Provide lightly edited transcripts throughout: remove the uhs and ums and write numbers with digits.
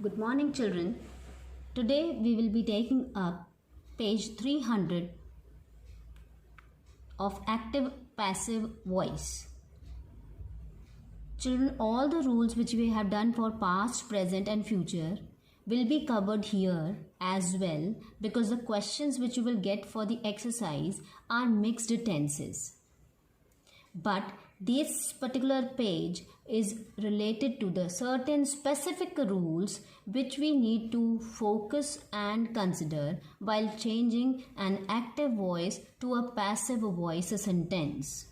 Good morning, children. Today we will be taking up page 300 of active passive voice. Children, all the rules which we have done for past, present, and future will be covered here as well, because the questions which you will get for the exercise are mixed tenses. But this particular page is related to the certain specific rules which we need to focus and consider while changing an active voice to a passive voice sentence.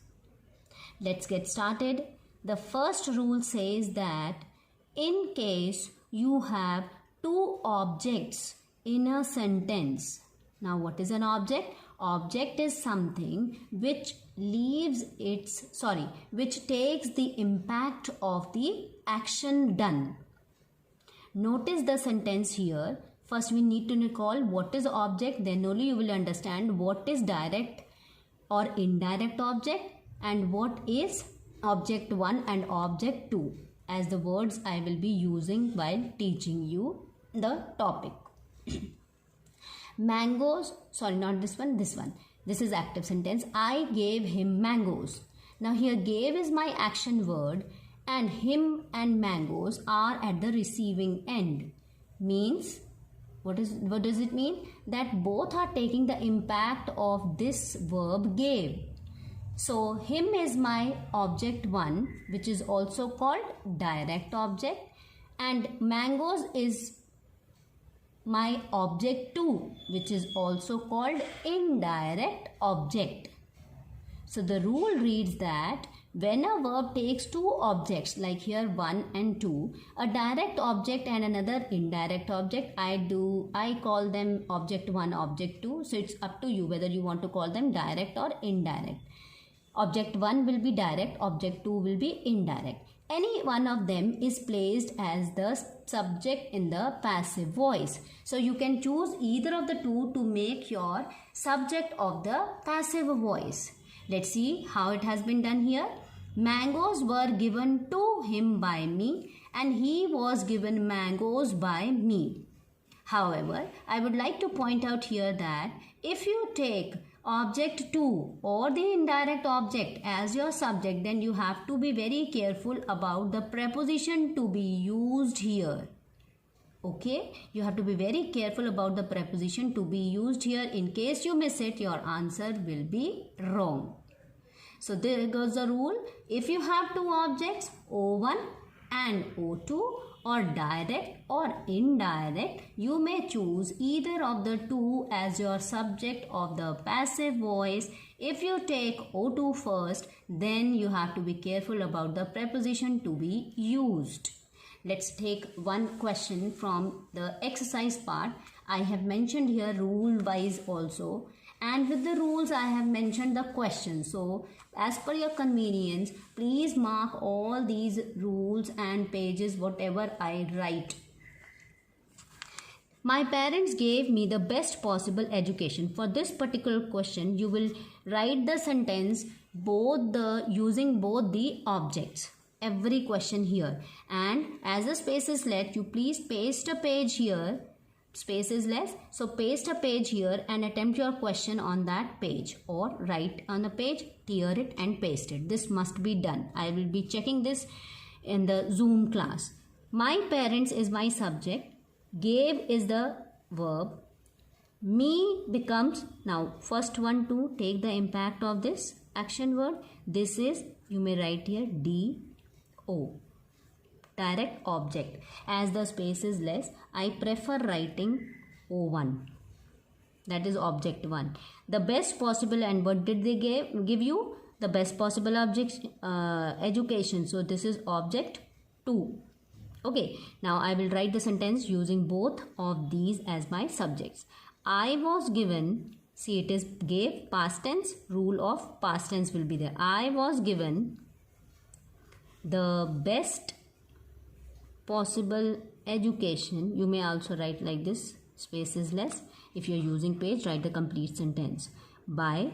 Let's get started. The first rule says that in case you have two objects in a sentence. Now, what is an object? Object is something which which takes the impact of the action done. Notice the sentence here. First we need to recall what is object, then only you will understand what is direct or indirect object and what is object 1 and object 2 as the words I will be using while teaching you the topic. Mangoes, not this one, this one. This is active sentence. I gave him mangoes. Now here gave is my action word and him and mangoes are at the receiving end. Means, what does it mean? That both are taking the impact of this verb gave. So him is my object 1, which is also called direct object, and mangoes is my object 2, which is also called indirect object. So the rule reads that when a verb takes two objects, like here 1 and 2, a direct object and another indirect object, I call them object 1, object 2. So it's up to you whether you want to call them direct or indirect. Object 1 will be direct, object 2 will be indirect. Any one of them is placed as the subject in the passive voice. So you can choose either of the two to make your subject of the passive voice. Let's see how it has been done here. Mangoes were given to him by me and he was given mangoes by me. However, I would like to point out here that if you take object 2 or the indirect object as your subject, then you have to be very careful about the preposition to be used here. Okay, you have to be very careful about the preposition to be used here. In case you miss it, your answer will be wrong. So there goes the rule. If you have two objects, O1 and O2, or direct or indirect, you may choose either of the two as your subject of the passive voice. If you take O2 first, then you have to be careful about the preposition to be used. Let's take one question from the exercise part. I have mentioned here rule wise also, and with the rules I have mentioned the question. So as per your convenience, please mark all these rules and pages whatever I write. My parents gave me the best possible education. For this particular question, you will write the sentence using both the objects. Every question here, and as the space is left, you please paste a page here. Space is less, so paste a page here and attempt your question on that page, or write on the page, tear it and paste it. This must be done. I will be checking this in the Zoom class. My parents is my subject, gave is the verb, me becomes, now first one to take the impact of this action word. This is, you may write here D-O. Direct object. As the space is less, I prefer writing O1. That is object 1. The best possible, and what did they give you? The best possible object education. So this is object 2. Okay, now I will write the sentence using both of these as my subjects. I was given, see it is gave, past tense, rule of past tense will be there. I was given the best possible education. You may also write like this, space is less. If you are using page, write the complete sentence. By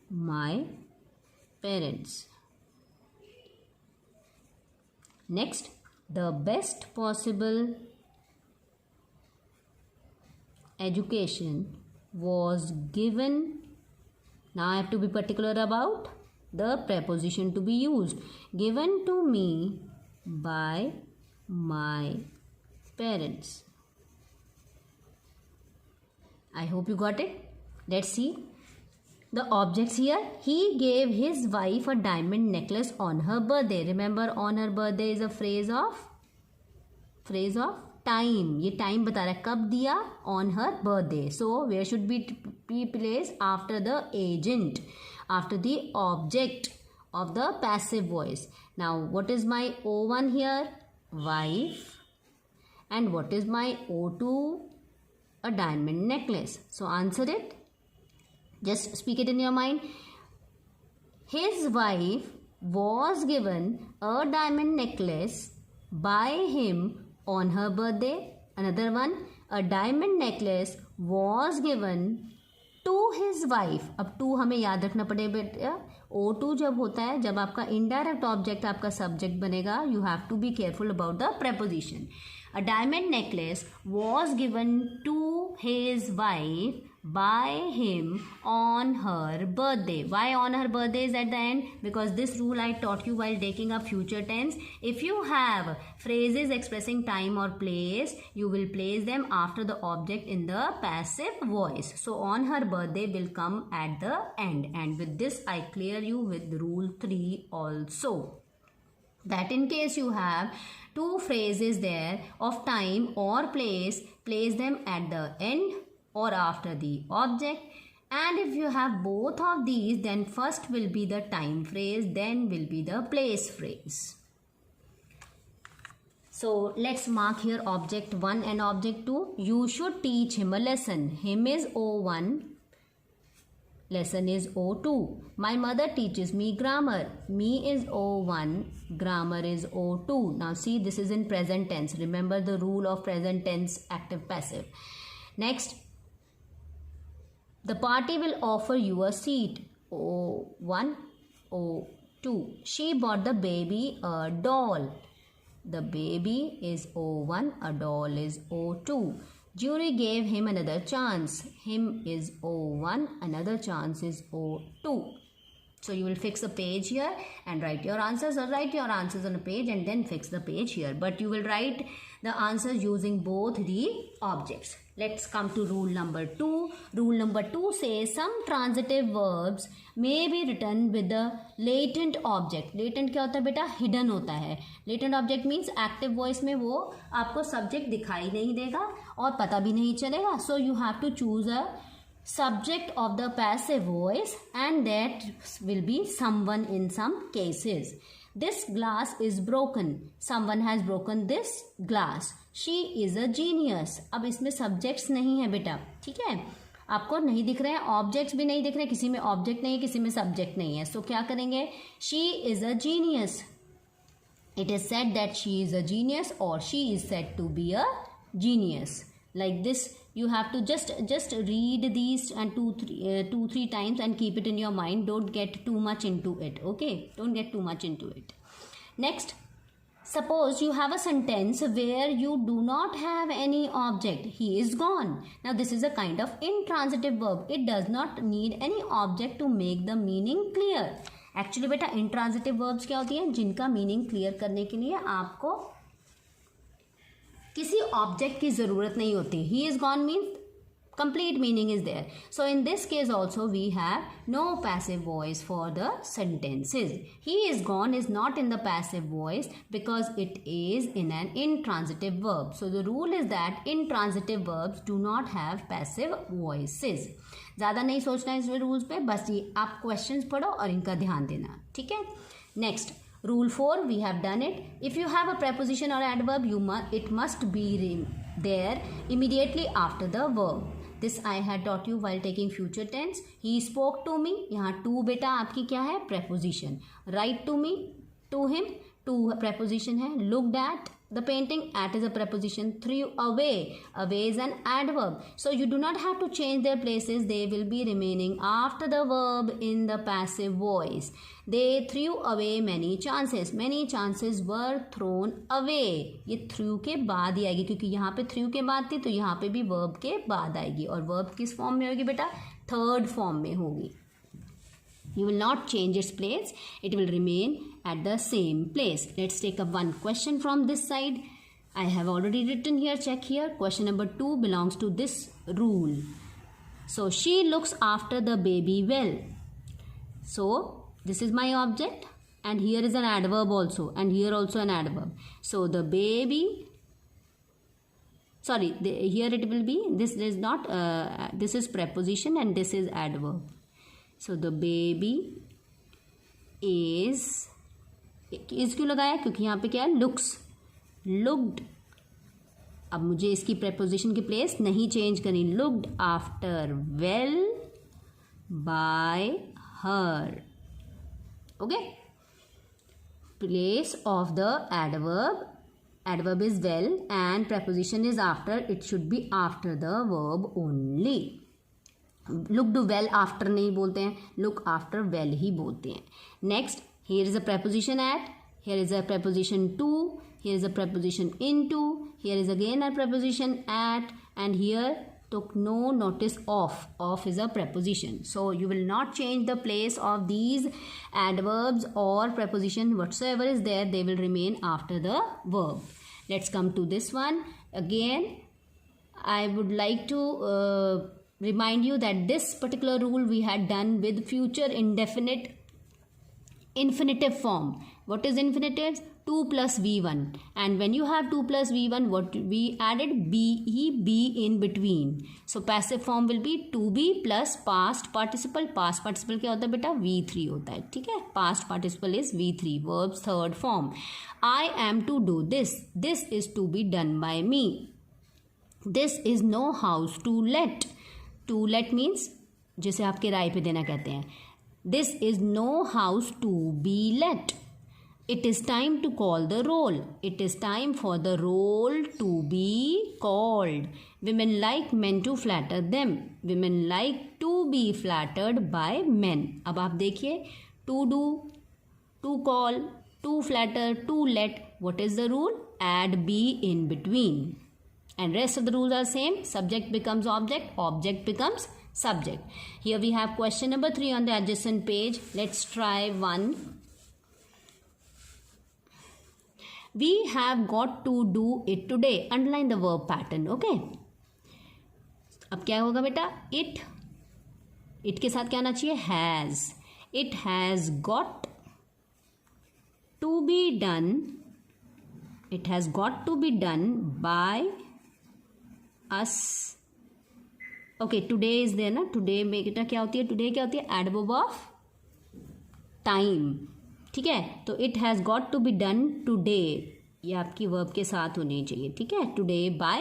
my parents. Next, the best possible education was given. Now I have to be particular about the preposition to be used. Given to me by my parents. I hope you got it. Let's see the objects here. He gave his wife a diamond necklace on her birthday. Remember, on her birthday is a phrase of time. ये time बता रहा है कब दिया, on her birthday. So where should be placed? After the agent, after the object of the passive voice. Now what is my O1 here? Wife. And what is my O2? A diamond necklace. So answer it. Just speak it in your mind. His wife was given a diamond necklace by him on her birthday. Another one, a diamond necklace was given to his wife. अब to हमें याद रखना पड़ेगा बेटा. O2 जब होता है, जब आपका indirect object आपका subject बनेगा, you have to be careful about the preposition. A diamond necklace was given to his wife by him on her birthday. Why on her birthday is at the end? Because this rule I taught you while taking up future tense. If you have phrases expressing time or place, you will place them after the object in the passive voice. So on her birthday will come at the end. And with this I clear you with rule 3 also. That in case you have two phrases there of time or place them at the end or after the object. And if you have both of these, then first will be the time phrase, then will be the place phrase. So let's mark here object 1 and object 2. You should teach him a lesson. Him is O1. Lesson is O2. My mother teaches me grammar. Me is O1. Grammar is O2. Now see, this is in present tense. Remember the rule of present tense active passive. Next, the party will offer you a seat. O1, O2. She bought the baby a doll. The baby is O1. A doll is O2. Jury gave him another chance. Him is O1. Another chance is O2. So you will fix the page here and write your answers, or write your answers on a page and then fix the page here. But you will write the answers using both the objects. Let's come to rule number 2. Rule number 2 says some transitive verbs may be written with the latent object. Latent क्या होता है बेटा? Hidden होता है. Latent object means active voice में वो आपको subject दिखाई नहीं देगा और पता भी नहीं चलेगा. So you have to choose a subject of the passive voice, and that will be someone in some cases. This glass is broken. Someone has broken this glass. She is a genius. अब इसमें subjects नहीं है बेटा, ठीक है? आपको नहीं दिख रहे हैं, ऑब्जेक्ट्स भी नहीं दिख रहे हैं, किसी में ऑब्जेक्ट नहीं है, किसी में सब्जेक्ट नहीं है. सो क्या करेंगे? She is a genius. It is said that she is a genius और she is said to be a genius. Like this, you have to just read these and two three times and keep it in your mind. Don't get too much into it. Okay, don't get too much into it. Next, suppose you have a sentence where you do not have any object. He is gone. Now this is a kind of intransitive verb. It does not need any object to make the meaning clear. Actually बेटा intransitive verbs क्या होती हैं? जिनका meaning clear करने के लिए आपको किसी ऑब्जेक्ट की जरूरत नहीं होती. He is gone means complete meaning is there. So in this case also we have no passive voice for the sentences. He is gone is not in the passive voice because it is in an intransitive verb. So the rule is that intransitive verbs do not have passive voices. ज़्यादा नहीं सोचना इस rules पे, बस ये आप questions पढ़ो और इनका ध्यान देना, ठीक है. Next, Rule 4, we have done it. If you have a preposition or adverb, it must be there immediately after the verb. This I had taught you while taking future tense. He spoke to me. यहाँ to बेटा आपकी क्या है? Preposition. Write to me, to him, to preposition है. Looked at, the painting. At is a preposition. Threw away. Away is an adverb. So you do not have to change their places. They will be remaining after the verb in the passive voice. They threw away many chances. Many chances were thrown away. ये threw के बाद ही आएगी, क्योंकि यहाँ पे threw के बाद थी, तो यहाँ पे भी verb के बाद आएगी. और verb किस फॉर्म में होगी बेटा? थर्ड फॉर्म में होगी. You will not change its place. It will remain at the same place. Let's take up one question from this side. I have already written here. Check here. Question number 2 belongs to this rule. So, she looks after the baby well. So, this is my object. And here is an adverb also. And here also an adverb. So, the baby... Sorry, here it will be... This is not... this is preposition and this is adverb. So the baby is क्यों लगाया? क्योंकि यहाँ पे क्या है? looks, looked. अब मुझे इसकी preposition की place नहीं change करनी. looked after well by her. Okay. Place of the adverb. Adverb is well and preposition is after. It should be after the verb only. Look do well after नहीं बोलते हैं, look after well ही बोलते हैं. Next, here is a preposition at, here is a preposition to, here is a preposition into, here is again a preposition at, and here took no notice of. Of is a preposition. So you will not change the place of these adverbs or preposition whatsoever is there. They will remain after the verb. Let's come to this one. Again, I would like to remind you that this particular rule we had done with future indefinite infinitive form. What is infinitive? 2 plus v1, and when you have 2 plus v1, what we added? be in between. So passive form will be to be plus past participle. Past participle क्या होता है बेटा? v3 होता है. ठीक है, past participle is v3, verbs third form. I am to do this. This is to be done by me. This is no house to let. To let means जिसे आप किराए पे देना कहते हैं. This is no house to be let. It is time to call the roll. It is time for the roll to be called. Women like men to flatter them. Women like to be flattered by men. अब आप देखिए, to do, to call, to flatter, to let. What is the rule? Add be in between. And rest of the rules are same. Subject becomes object. Object becomes subject. Here we have question number 3 on the adjacent page. Let's try one. We have got to do it today. Underline the verb pattern. Okay. अब क्या होगा बेटा? It के साथ क्या आना चाहिए? Has. It has got to be done. It has got to be done by us. Okay, today is there ना? Today में कितना क्या होती है? Today क्या होती है? Adverb of time. ठीक है, तो it has got to be done today. ये आपकी verb के साथ होनी चाहिए. ठीक है, today by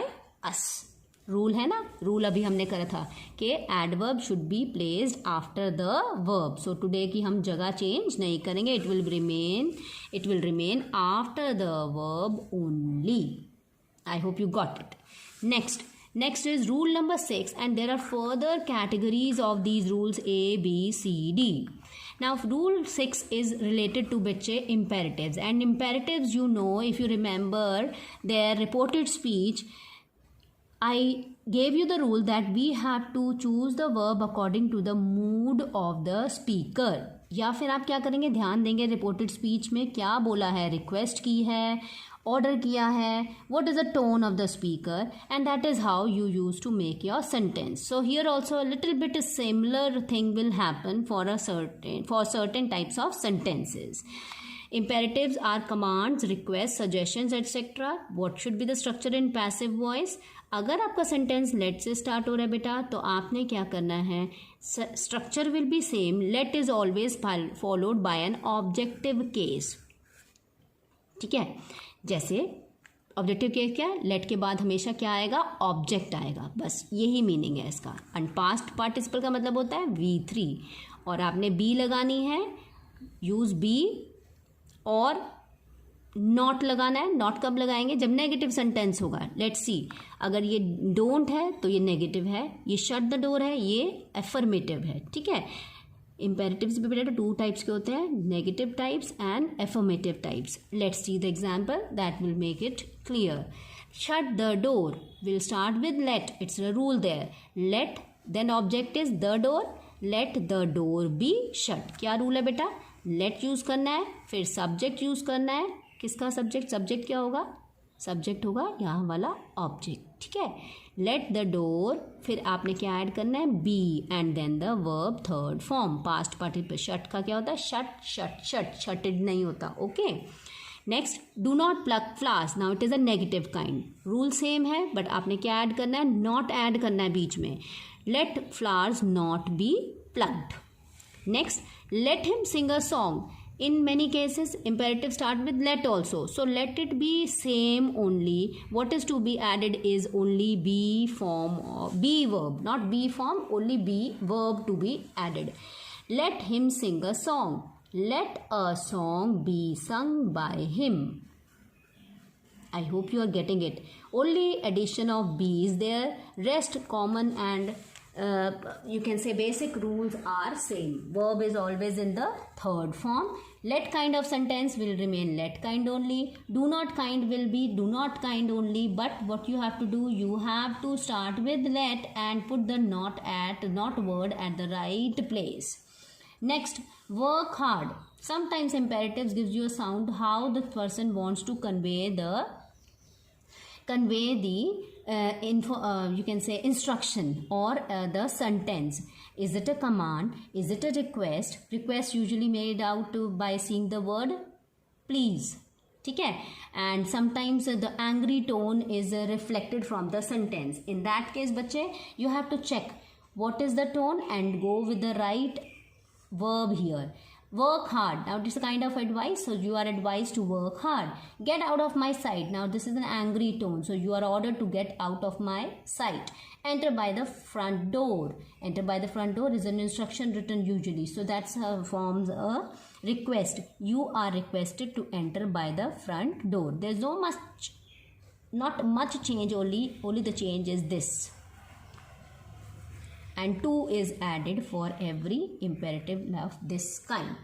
us. रूल है ना? रूल अभी हमने करा था कि adverb should be placed after the verb. So today की हम जगह change नहीं करेंगे. It will remain after the verb only. I hope you got it. Next is rule number 6, and there are further categories of these rules A, B, C, D. Now rule 6 is related to बच्चे imperatives, and imperatives, you know, if you remember their reported speech, I gave you the rule that we have to choose the verb according to the mood of the speaker. या फिर आप क्या करेंगे? ध्यान देंगे reported speech में क्या बोला है, रिक्वेस्ट की है, ऑर्डर किया है, what is the tone of the speaker, and that is how you use to make your sentence. So here also a little bit a similar thing will happen for certain types of sentences. Imperatives are commands, requests, suggestions, etc. What should be the structure in passive voice? अगर आपका sentence late से start हो रहा है बेटा, तो आपने क्या करना है? Structure will be same. Let is always followed by an objective case. ठीक है, जैसे ऑब्जेक्टिव केस क्या है? लेट के बाद हमेशा क्या आएगा? ऑब्जेक्ट आएगा. बस यही मीनिंग है इसका. एंड पास्ट पार्टिसिपल का मतलब होता है V3, और आपने बी लगानी है, यूज बी, और नॉट लगाना है. नॉट कब लगाएंगे? जब नेगेटिव सेंटेंस होगा. लेट्स सी, अगर ये डोंट है तो ये नेगेटिव है, ये शट द डोर है ये एफर्मेटिव है. ठीक है, इम्पेरेटिव्स भी बेटा टू टाइप्स के होते हैं, negative types and affirmative types. Let's see the example that will make it clear. Shut the door will start with let, it's a rule there. Let, then object is the door, let the door be shut. क्या rule है बेटा? Late use करना है, फिर subject use करना है. किसका subject? Subject क्या होगा? सब्जेक्ट होगा यहाँ वाला ऑब्जेक्ट. ठीक है, लेट द डोर, फिर आपने क्या ऐड करना है? Be, and then the verb third form past participle. Shut का क्या होता है? शट शट शट, शटेड नहीं होता. Okay, next, do not plug flowers. Now it is a negative kind. Rule same है बट आपने क्या ऐड करना है? नॉट ऐड करना है बीच में. Let flowers not be plucked. Next, let him sing a song. In many cases imperative start with let also, so let it be same only. What is to be added is only be form or be verb, not be form, only be verb to be added. Let him sing a song. Let a song be sung by him. I hope you are getting it. Only addition of be is there, rest common and you can say basic rules are same. Verb is always in the third form. Let kind of sentence will remain let kind only. Do not kind will be do not kind only. But what you have to do, you have to start with let and put the not word at the right place. Next, work hard. Sometimes imperatives gives you a sound how the person wants to convey the you can say instruction or the sentence. Is it a command? Is it a request? Request usually made out by seeing the word please. ठीक है, and sometimes the angry tone is reflected from the sentence. In that case बच्चे, you have to check what is the tone and go with the right verb here. Work hard. Now this is a kind of advice, so you are advised to work hard. Get out of my sight. Now this is an angry tone, so you are ordered to get out of my sight. Enter by the front door. Enter by the front door is an instruction written usually, so that's forms a request. You are requested to enter by the front door. There's not much change, only the change is this. And to is added for every imperative of this kind.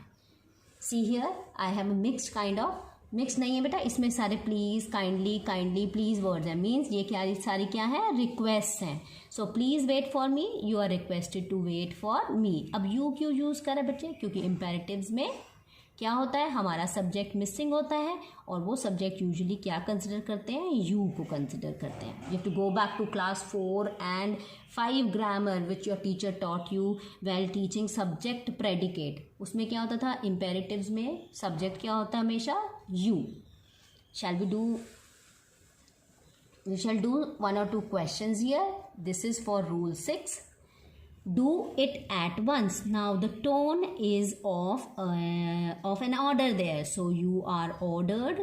See here, I have a mixed kind of, mixed नहीं है बेटा, इसमें सारे please, kindly, please words हैं. Means ये क्या सारी क्या है? Requests हैं. So please wait for me, you are requested to wait for me. अब you क्यों यूज़ करें बच्चे? क्योंकि imperatives में क्या होता है? हमारा सब्जेक्ट मिसिंग होता है और वो सब्जेक्ट यूजुअली क्या कंसिडर करते हैं? यू को कंसिडर करते हैं. You have to go back to class 4 and 5 grammar which your teacher taught you well teaching subject predicate. उसमें क्या होता था? इम्पेरेटिव्स में सब्जेक्ट क्या होता है हमेशा? You. We shall do 1 or 2 questions here. This is for rule 6. Do it at once. Now the tone is of an order there, so you are ordered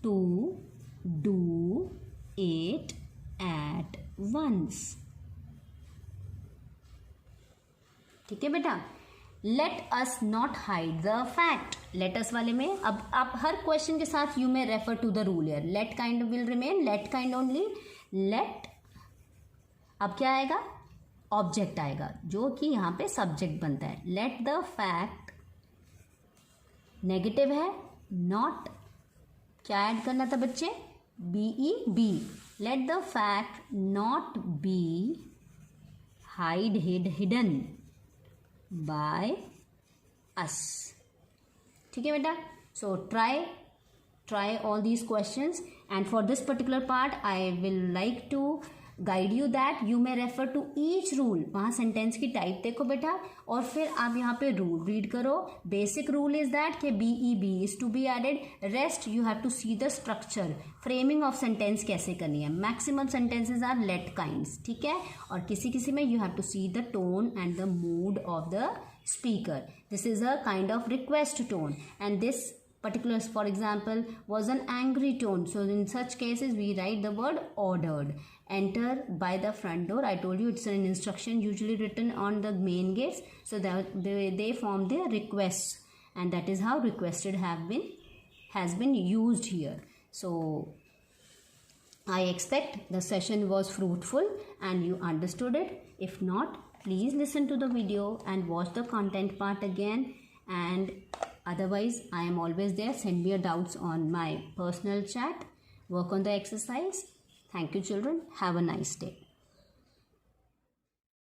to do it at once. ठीक है बेटा. Let us not hide the fact. Let us वाले में अब आप हर question के साथ you may refer to the rule here. Let kind will remain, let kind only. Let, अब क्या आएगा? ऑब्जेक्ट आएगा जो कि यहाँ पे सब्जेक्ट बनता है. लेट द फैक्ट नेगेटिव है, नॉट क्या ऐड करना था बच्चे? Be. Let the fact not be hidden by us. ठीक है बेटा. So try all these questions, and for this particular part I will like to guide you that you may refer to each rule. वहाँ sentence की type देखो बेटा और फिर आप यहाँ पे रूल रीड करो. बेसिक रूल इज दैट कि be is to be added. Rest you have to see the structure. Framing of sentence कैसे करनी है? Maximum sentences are let kinds. ठीक है, और किसी में you have to see the tone and the mood of the speaker. This is a kind of request tone and this particular, for example, was an angry tone. So in such cases we write the word ordered. Enter by the front door. I told you it's an instruction usually written on the main gates, so that they form their requests, and that is how requested has been used here. So I expect the session was fruitful and you understood it. If not, please listen to the video and watch the content part again, and otherwise I am always there. Send me your doubts on my personal chat. Work on the exercise. Thank you children. Have a nice day.